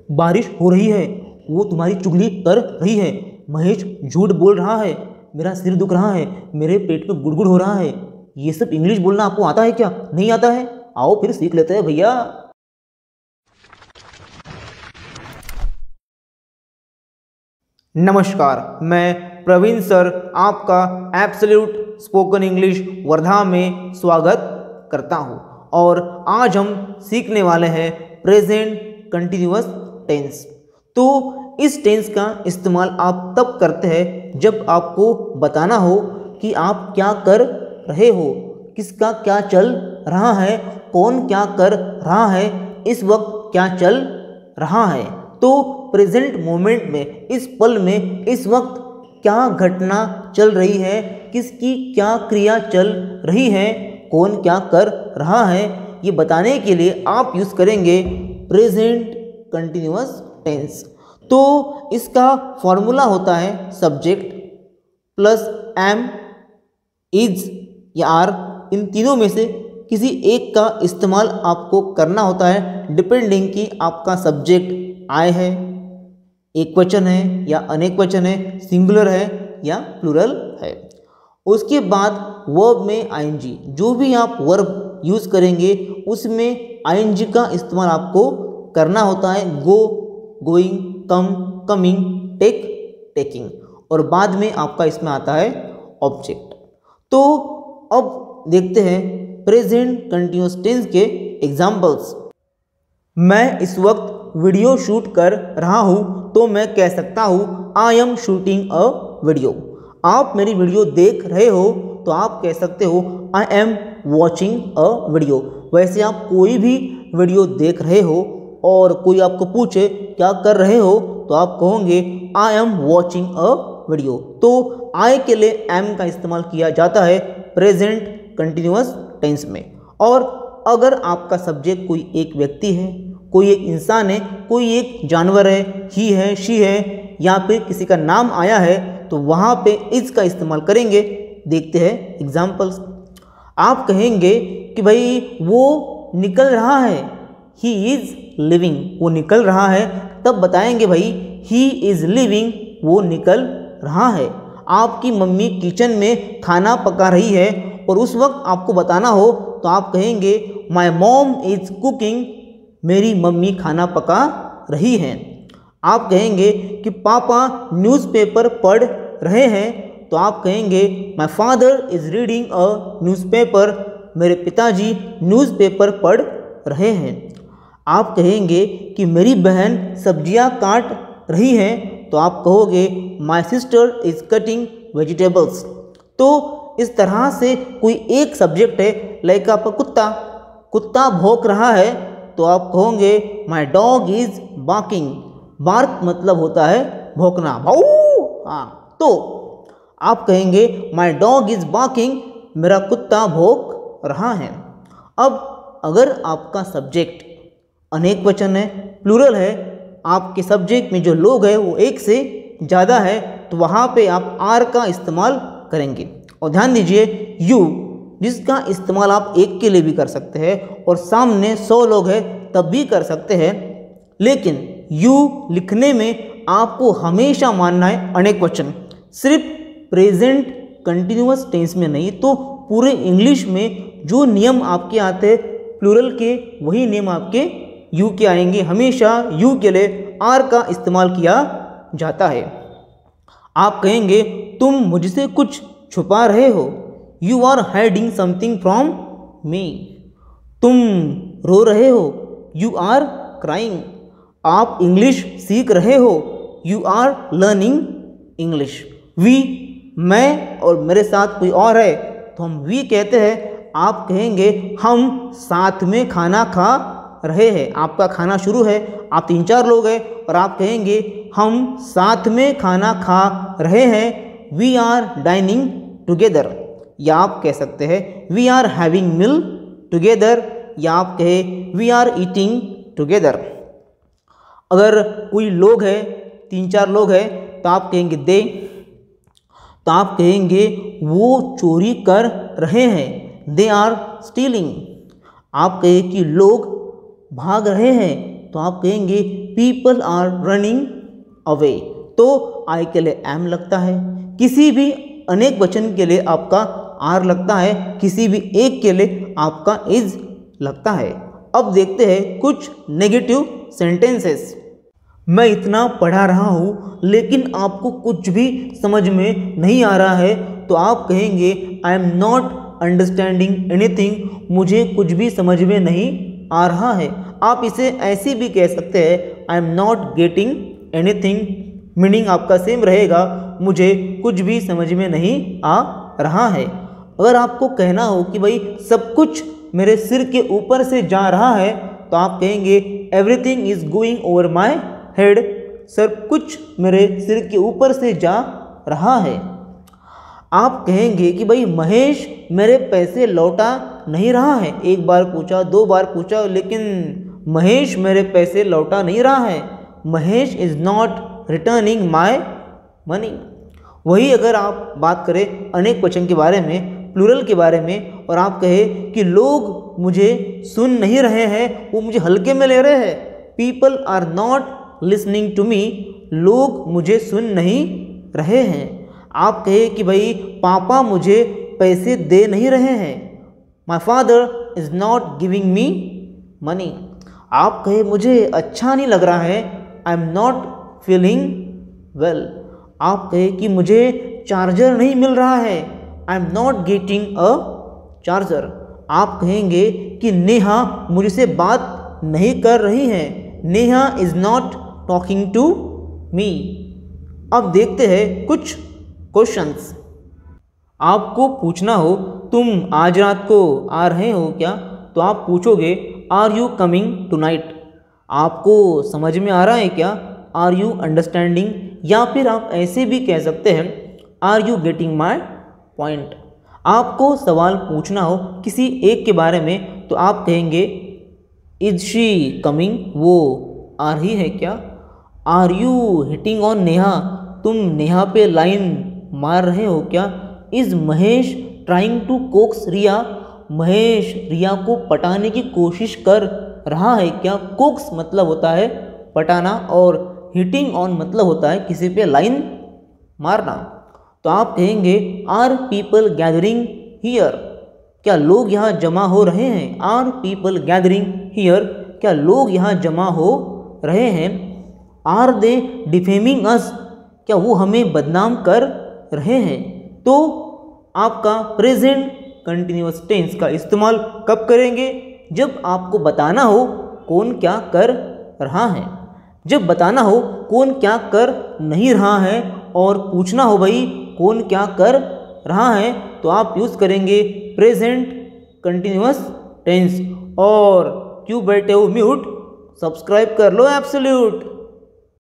बारिश हो रही है, वो तुम्हारी चुगली कर रही है, महेश झूठ बोल रहा है, मेरा सिर दुख रहा है, मेरे पेट में गुड़गुड़ हो रहा है। ये सब इंग्लिश बोलना आपको आता है क्या? नहीं आता है? आओ फिर सीख लेते हैं भैया। नमस्कार, मैं प्रवीण सर आपका एब्सोल्यूट स्पोकन इंग्लिश वर्धा में स्वागत करता हूं। और आज हम सीखने वाले हैं प्रेजेंट कंटिन्यूअस टेंस। तो इस टेंस का इस्तेमाल आप तब करते हैं जब आपको बताना हो कि आप क्या कर रहे हो, किसका क्या चल रहा है, कौन क्या कर रहा है, इस वक्त क्या चल रहा है। तो प्रेजेंट मोमेंट में, इस पल में, इस वक्त क्या घटना चल रही है, किसकी क्या क्रिया चल रही है, कौन क्या कर रहा है, ये बताने के लिए आप यूज़ करेंगे प्रेजेंट कंटिन्यूअस टेंस। तो इसका फॉर्मूला होता है सब्जेक्ट प्लस एम, इज या आर, इन तीनों में से किसी एक का इस्तेमाल आपको करना होता है, डिपेंडिंग कि आपका सब्जेक्ट आई है, एक वचन है या अनेक वचन है, सिंगुलर है या प्लूरल है। उसके बाद वर्ब में आईएनजी, जो भी आप वर्ब यूज़ करेंगे उसमें आईएनजी का इस्तेमाल आपको करना होता है। गो, गोइंग, कम, कमिंग, टेक, टेकिंग, और बाद में आपका इसमें आता है ऑब्जेक्ट। तो अब देखते हैं प्रेजेंट कंटिन्यूअस टेंस के एग्जाम्पल्स। मैं इस वक्त वीडियो शूट कर रहा हूँ, तो मैं कह सकता हूँ I am shooting a video. आप मेरी वीडियो देख रहे हो तो आप कह सकते हो I am watching a video. वैसे आप कोई भी वीडियो देख रहे हो और कोई आपको पूछे क्या कर रहे हो तो आप कहोगे I am watching a video. तो आई के लिए एम का इस्तेमाल किया जाता है प्रेजेंट कंटिन्यूअस टेंस में। और अगर आपका सब्जेक्ट कोई एक व्यक्ति है, कोई एक इंसान है, कोई एक जानवर है, ही है, शी है, या फिर किसी का नाम आया है, तो वहाँ पे इज का इस्तेमाल करेंगे। देखते हैं एग्जाम्पल्स। आप कहेंगे कि भाई वो निकल रहा है, ही इज़ लिविंग, वो निकल रहा है, तब बताएंगे भाई ही इज़ लिविंग, वो निकल रहा है। आपकी मम्मी किचन में खाना पका रही है और उस वक्त आपको बताना हो तो आप कहेंगे माई मॉम इज़ कुकिंग, मेरी मम्मी खाना पका रही हैं। आप कहेंगे कि पापा न्यूज़पेपर पढ़ रहे हैं, तो आप कहेंगे my father is reading a newspaper, मेरे पिताजी न्यूज़पेपर पढ़ रहे हैं। आप कहेंगे कि मेरी बहन सब्जियां काट रही है, तो आप कहोगे my sister is cutting vegetables. तो इस तरह से कोई एक सब्जेक्ट है, लाइक आपका कुत्ता भौंक रहा है, तो आप कहोगे my dog is barking. Bark मतलब होता है भौंकना, भाऊ। हाँ, तो आप कहेंगे माई डॉग इज़ बार्किंग, मेरा कुत्ता भौंक रहा है। अब अगर आपका सब्जेक्ट अनेक वचन है, प्लूरल है, आपके सब्जेक्ट में जो लोग हैं वो एक से ज़्यादा है, तो वहाँ पे आप आर का इस्तेमाल करेंगे। और ध्यान दीजिए यू, जिसका इस्तेमाल आप एक के लिए भी कर सकते हैं और सामने 100 लोग हैं तब भी कर सकते हैं, लेकिन यू लिखने में आपको हमेशा मानना है अनेक वचन। सिर्फ प्रेजेंट कंटिन्यूअस टेंस में नहीं, तो पूरे इंग्लिश में जो नियम आपके आते हैं प्लूरल के, वही नियम आपके यू के आएंगे। हमेशा यू के लिए आर का इस्तेमाल किया जाता है। आप कहेंगे तुम मुझसे कुछ छुपा रहे हो, you are hiding something from me. तुम रो रहे हो, यू आर क्राइंग। आप इंग्लिश सीख रहे हो, you are learning English. We, मैं और मेरे साथ कोई और है तो हम वी कहते हैं। आप कहेंगे हम साथ में खाना खा रहे हैं। आपका खाना शुरू है, आप 3-4 लोग हैं और आप कहेंगे हम साथ में खाना खा रहे हैं, वी आर डाइनिंग टुगेदर। या आप कह सकते हैं we are having meal together, या आप कहें वी आर ईटिंग टुगेदर। अगर कोई लोग है, 3-4 लोग हैं, तो आप कहेंगे दे, तो आप कहेंगे वो चोरी कर रहे हैं, दे आर स्टीलिंग। आप कहें कि लोग भाग रहे हैं, तो आप कहेंगे पीपल आर रनिंग अवे, तो आई के लिए एम लगता है। किसी भी अनेक वचन के लिए आपका आर लगता है, किसी भी एक के लिए आपका इज लगता है। अब देखते हैं कुछ नेगेटिव सेंटेंसेस। मैं इतना पढ़ा रहा हूँ लेकिन आपको कुछ भी समझ में नहीं आ रहा है, तो आप कहेंगे I am not understanding anything, मुझे कुछ भी समझ में नहीं आ रहा है। आप इसे ऐसे भी कह सकते हैं I am not getting anything, meaning आपका सेम रहेगा, मुझे कुछ भी समझ में नहीं आ रहा है। अगर आपको कहना हो कि भाई सब कुछ मेरे सिर के ऊपर से जा रहा है, तो आप कहेंगे everything is going over my head, सब कुछ मेरे सिर के ऊपर से जा रहा है। आप कहेंगे कि भाई महेश मेरे पैसे लौटा नहीं रहा है, एक बार पूछा, दो बार पूछा, लेकिन महेश मेरे पैसे लौटा नहीं रहा है। Mahesh is not returning my money. वही अगर आप बात करें अनेक वचन के बारे में, प्लूरल के बारे में, और आप कहे कि लोग मुझे सुन नहीं रहे हैं, वो मुझे हल्के में ले रहे हैं, people are not listening to me, लोग मुझे सुन नहीं रहे हैं। आप कहे कि भाई पापा मुझे पैसे दे नहीं रहे हैं, my father is not giving me money. आप कहे मुझे अच्छा नहीं लग रहा है, I am not feeling well. आप कहे कि मुझे चार्जर नहीं मिल रहा है, I am not getting a charger. आप कहेंगे कि नेहा मुझसे बात नहीं कर रही है, Neha is not talking to me. अब देखते हैं कुछ क्वेश्चंस। आपको पूछना हो तुम आज रात को आ रहे हो क्या, तो आप पूछोगे आर यू कमिंग टुनाइट। आपको समझ में आ रहा है क्या, आर यू अंडरस्टैंडिंग। या फिर आप ऐसे भी कह सकते हैं are you getting my point. आपको सवाल पूछना हो किसी एक के बारे में, तो आप कहेंगे इज शी कमिंग, वो आ रही है क्या। Are you hitting on Neha, तुम नेहा पे लाइन मार रहे हो क्या। Is Mahesh trying to coax Riya, Mahesh Riya को पटाने की कोशिश कर रहा है क्या। कोक्स मतलब होता है पटाना, और हिटिंग ऑन मतलब होता है किसी पे लाइन मारना। तो आप कहेंगे आर पीपल गैदरिंग हियर, क्या लोग यहाँ जमा हो रहे हैं। आर पीपल गैदरिंग हियर, क्या लोग यहाँ जमा हो रहे हैं। आर दे डिफेमिंग अस, क्या वो हमें बदनाम कर रहे हैं। तो आपका प्रेजेंट कंटिन्यूअस टेंस का इस्तेमाल कब करेंगे, जब आपको बताना हो कौन क्या कर रहा है। जब बताना हो कौन क्या कर नहीं रहा है और पूछना हो भाई कौन क्या कर रहा है, तो आप यूज़ करेंगे प्रेजेंट कंटिन्यूअस टेंस। और क्यों बैठे हो म्यूट, सब्सक्राइब कर लो एब्सोल्यूट।